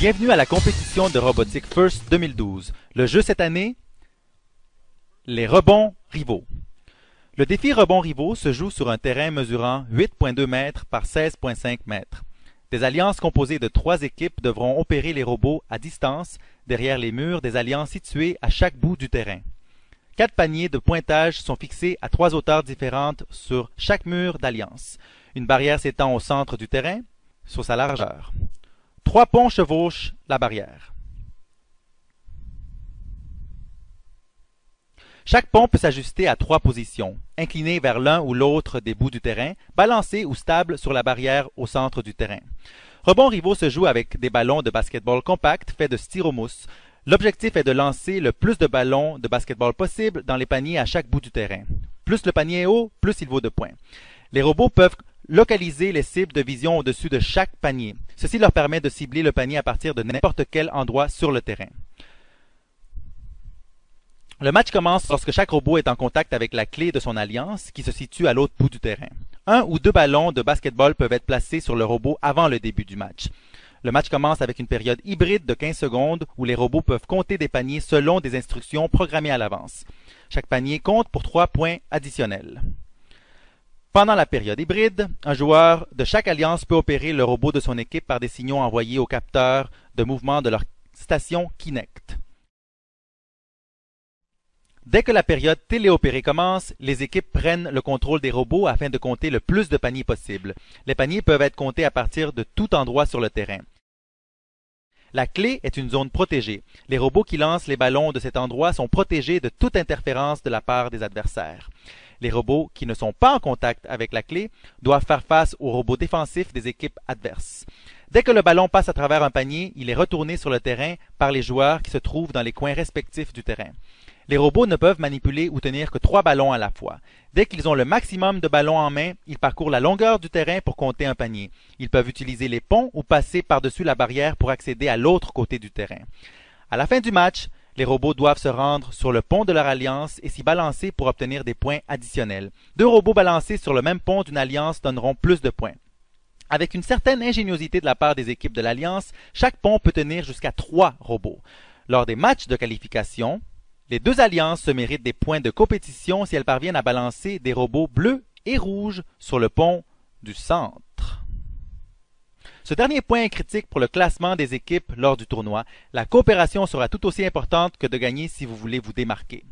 Bienvenue à la compétition de robotique FIRST 2012. Le jeu cette année, les rebonds rivaux. Le défi rebonds rivaux se joue sur un terrain mesurant 8,2 mètres par 16,5 mètres. Des alliances composées de 3 équipes devront opérer les robots à distance derrière les murs des alliances situées à chaque bout du terrain. 4 paniers de pointage sont fixés à 3 hauteurs différentes sur chaque mur d'alliance. Une barrière s'étend au centre du terrain, sur sa largeur. 3 ponts chevauchent la barrière. Chaque pont peut s'ajuster à 3 positions, incliné vers l'un ou l'autre des bouts du terrain, balancé ou stable sur la barrière au centre du terrain. Rebond rivaux se joue avec des ballons de basketball compacts faits de styromousse. L'objectif est de lancer le plus de ballons de basketball possible dans les paniers à chaque bout du terrain. Plus le panier est haut, plus il vaut de points. Les robots peuvent localiser les cibles de vision au-dessus de chaque panier. Ceci leur permet de cibler le panier à partir de n'importe quel endroit sur le terrain. Le match commence lorsque chaque robot est en contact avec la clé de son alliance qui se situe à l'autre bout du terrain. 1 ou 2 ballons de basketball peuvent être placés sur le robot avant le début du match. Le match commence avec une période hybride de 15 secondes où les robots peuvent compter des paniers selon des instructions programmées à l'avance. Chaque panier compte pour 3 points additionnels. Pendant la période hybride, un joueur de chaque alliance peut opérer le robot de son équipe par des signaux envoyés au capteur de mouvement de leur station Kinect. Dès que la période téléopérée commence, les équipes prennent le contrôle des robots afin de compter le plus de paniers possible. Les paniers peuvent être comptés à partir de tout endroit sur le terrain. La clé est une zone protégée. Les robots qui lancent les ballons de cet endroit sont protégés de toute interférence de la part des adversaires. Les robots qui ne sont pas en contact avec la clé doivent faire face aux robots défensifs des équipes adverses. Dès que le ballon passe à travers un panier, il est retourné sur le terrain par les joueurs qui se trouvent dans les coins respectifs du terrain. Les robots ne peuvent manipuler ou tenir que 3 ballons à la fois. Dès qu'ils ont le maximum de ballons en main, ils parcourent la longueur du terrain pour compter un panier. Ils peuvent utiliser les ponts ou passer par-dessus la barrière pour accéder à l'autre côté du terrain. À la fin du match, les robots doivent se rendre sur le pont de leur alliance et s'y balancer pour obtenir des points additionnels. 2 robots balancés sur le même pont d'une alliance donneront plus de points. Avec une certaine ingéniosité de la part des équipes de l'alliance, chaque pont peut tenir jusqu'à 3 robots. Lors des matchs de qualification, les 2 alliances se méritent des points de compétition si elles parviennent à balancer des robots bleus et rouges sur le pont du centre. Ce dernier point est critique pour le classement des équipes lors du tournoi. La coopération sera tout aussi importante que de gagner si vous voulez vous démarquer.